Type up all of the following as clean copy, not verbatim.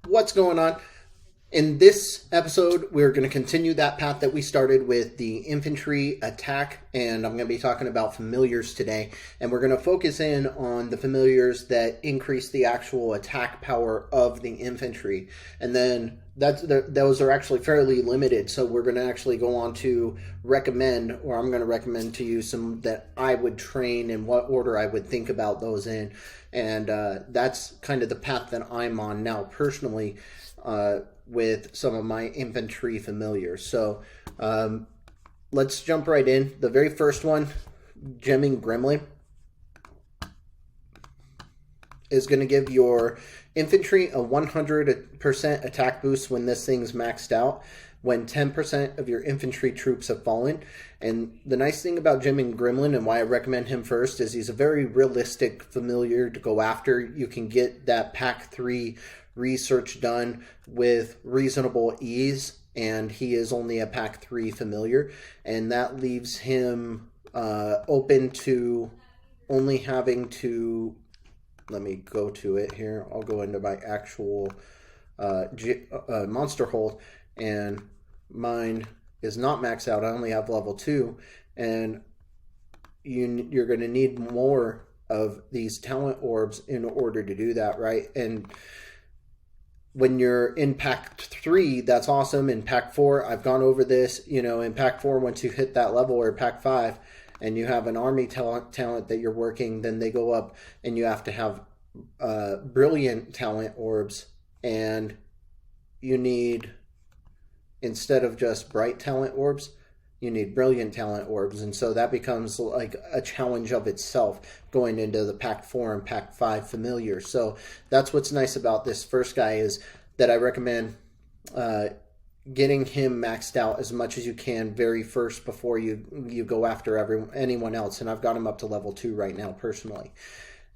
What's going on? In this episode, we're going to continue that path that we started with the infantry attack, and I'm going to be talking about familiars today. And we're going to focus in on the familiars that increase the actual attack power of the infantry. And then those are actually fairly limited, so we're going to actually go on to recommend, or I'm going to recommend to you some that I would train and what order I would think about those in. And that's kind of the path that I'm on now personally. With some of my infantry familiars. So let's jump right in. The very first one, Gemming Gremlin, is going to give your infantry a 100% attack boost when this thing's maxed out, when 10% of your infantry troops have fallen. And the nice thing about Gemming Gremlin and why I recommend him first is he's a very realistic familiar to go after. You can get that Pact 3 research done with reasonable ease, and he is only a Pact 3 familiar, and that leaves him open to only having to, let me go to it here, I'll go into my actual monster hold, and mine is not maxed out. I only have level 2, and you're going to need more of these talent orbs in order to do that, right? And when you're in Pact 3, that's awesome. In Pact 4, I've gone over this, in Pact 4, once you hit that level, or Pact 5, and you have an army talent that you're working, then they go up, and you have to have brilliant talent orbs, and you need, instead of just bright talent orbs, you need brilliant talent orbs, and so that becomes like a challenge of itself going into the Pact 4 and Pact 5 familiar. So that's what's nice about this first guy, is that I recommend getting him maxed out as much as you can very first before you go after anyone else. And I've got him up to level 2 right now personally.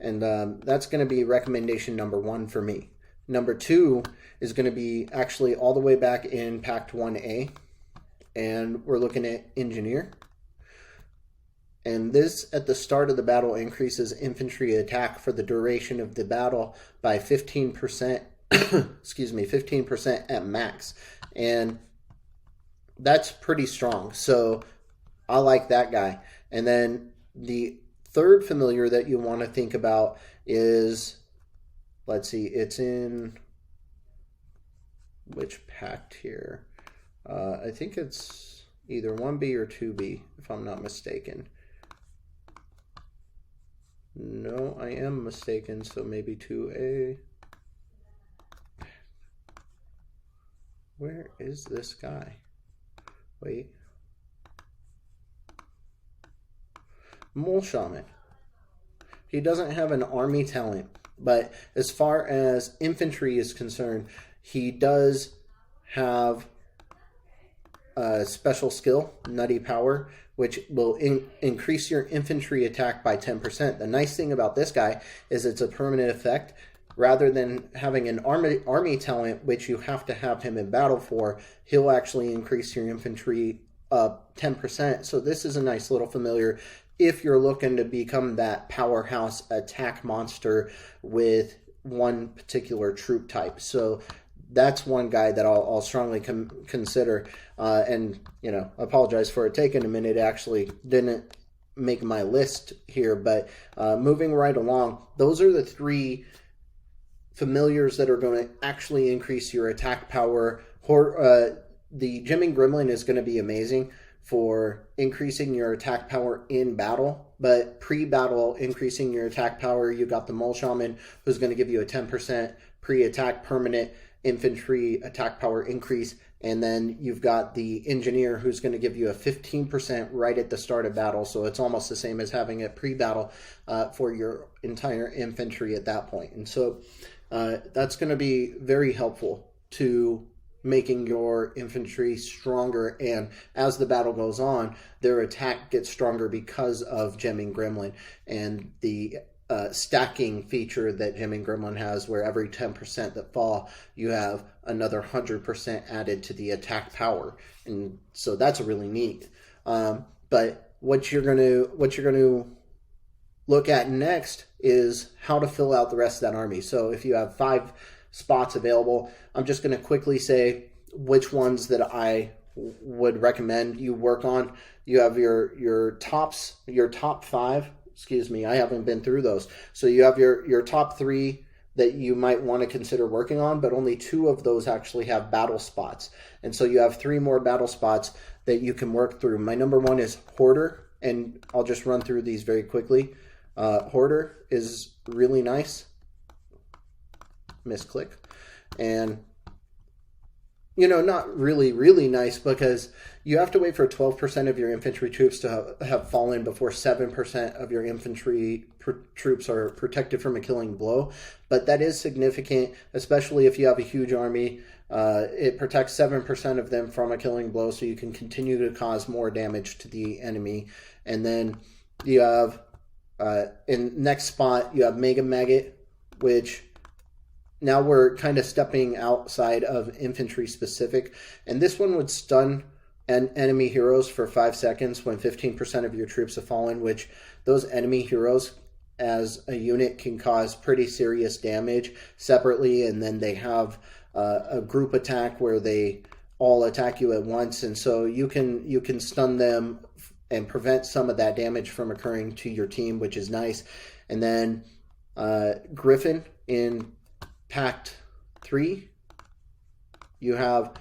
And that's going to be recommendation number 1 for me. Number 2 is going to be actually all the way back in Pact 1A. And we're looking at Engineer. And this, at the start of the battle, increases infantry attack for the duration of the battle by 15%, 15% at max. And that's pretty strong. So I like that guy. And then the third familiar that you want to think about is, let's see, it's in which pact here? I think it's either 1B or 2B, if I'm not mistaken. No, I am mistaken, so maybe 2A. Where is this guy? Wait. Mole Shaman. He doesn't have an army talent, but as far as infantry is concerned, he does have a special skill, Nutty Power, which will increase your infantry attack by 10%. The nice thing about this guy is it's a permanent effect. Rather than having an army talent, which you have to have him in battle for, he'll actually increase your infantry up 10%. So this is a nice little familiar if you're looking to become that powerhouse attack monster with one particular troop type. So that's one guy that I'll strongly consider. And, apologize for it taking a minute. It actually didn't make my list here. But moving right along, those are the 3 familiars that are going to actually increase your attack power. The Gemming Gremlin is going to be amazing for increasing your attack power in battle, but pre-battle increasing your attack power, you got the Mole Shaman, who's going to give you a 10% pre-attack permanent infantry attack power increase, and then you've got the Engineer, who's going to give you a 15% right at the start of battle, so it's almost the same as having a pre-battle for your entire infantry at that point. And so that's going to be very helpful to making your infantry stronger, and as the battle goes on, their attack gets stronger because of Gemming Gremlin and the stacking feature that Gemming Gremlin has, where every 10% that fall, you have another 100% added to the attack power, and so that's really neat. But what you're gonna look at next is how to fill out the rest of that army. So if you have 5 spots available. I'm just going to quickly say which ones that I would recommend you work on. You have your top 5. Excuse me, I haven't been through those. So you have your top 3 that you might want to consider working on, but only 2 of those actually have battle spots. And so you have 3 more battle spots that you can work through. My number 1 is Hoarder, and I'll just run through these very quickly. Hoarder is really nice. Misclick. And, you know, not really, really nice, because you have to wait for 12% of your infantry troops to have fallen before 7% of your infantry troops are protected from a killing blow. But that is significant, especially if you have a huge army. It protects 7% of them from a killing blow, so you can continue to cause more damage to the enemy. And then you have, in next spot, you have Mega Maggot, which now we're kind of stepping outside of infantry specific. And this one would stun enemy heroes for 5 seconds when 15% of your troops have fallen, which those enemy heroes as a unit can cause pretty serious damage separately. And then they have a group attack where they all attack you at once. And so you can stun them and prevent some of that damage from occurring to your team, which is nice. And then Griffin in Pact 3, you have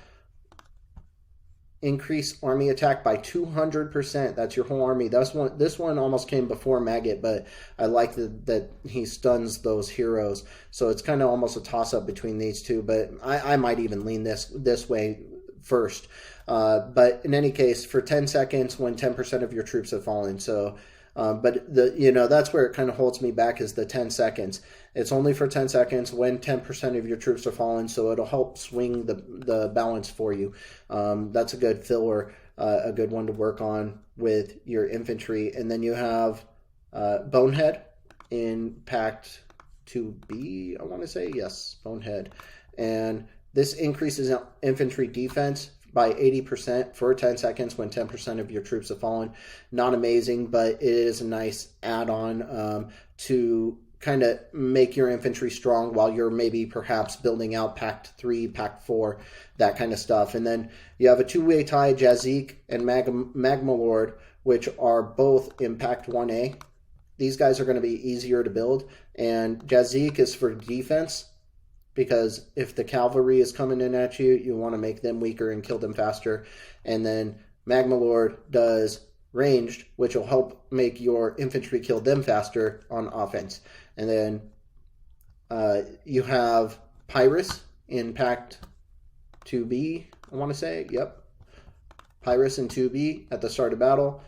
increase army attack by 200%. That's your whole army. This one almost came before Maggot, but I like that he stuns those heroes. So it's kind of almost a toss-up between these two, but I might even lean this way first. But in any case, for 10 seconds when 10% of your troops have fallen. So but that's where it kind of holds me back, is the 10 seconds. It's only for 10 seconds when 10% of your troops are fallen, so it'll help swing the balance for you. That's a good filler, a good one to work on with your infantry. And then you have Bonehead in Pact 2B, I want to say. Yes, Bonehead. And this increases infantry defense by 80% for 10 seconds when 10% of your troops have fallen. Not amazing, but it is a nice add-on to kind of make your infantry strong while you're maybe perhaps building out Pact 3, Pact 4, that kind of stuff. And then you have a two-way tie, Jazik and Magma Lord, which are both in Pact 1A. These guys are going to be easier to build, and Jazik is for defense, because if the cavalry is coming in at you, you want to make them weaker and kill them faster. And then Magma Lord does ranged, which will help make your infantry kill them faster on offense. And then you have Pyrrhus in Pact 2B, I want to say. Yep. Pyrrhus in 2B at the start of battle.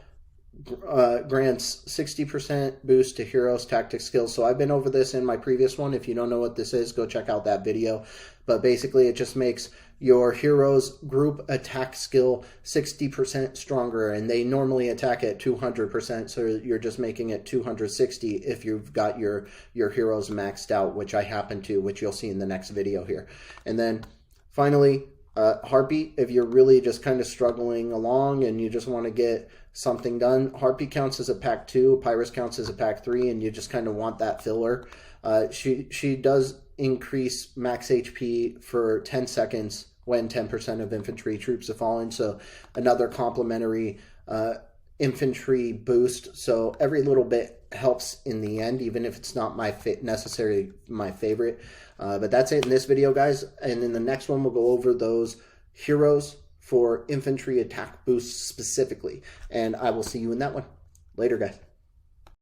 Grants 60% boost to heroes' tactic skills. So I've been over this in my previous one. If you don't know what this is, go check out that video. But basically, it just makes your heroes' group attack skill 60% stronger, and they normally attack at 200%. So you're just making it 260 if you've got your heroes maxed out, which I happen to, which you'll see in the next video here. And then finally, Harpy, if you're really just kind of struggling along and you just want to get something done, Harpy counts as a Pact 2, Pyrrhus counts as a Pact 3, and you just kind of want that filler. She does increase max HP for 10 seconds when 10% of infantry troops have fallen, so another complementary infantry boost. So every little bit helps in the end, even if it's not necessarily my favorite. But that's it in this video, guys. And in the next one, we'll go over those heroes for infantry attack boosts specifically. And I will see you in that one. Later, guys.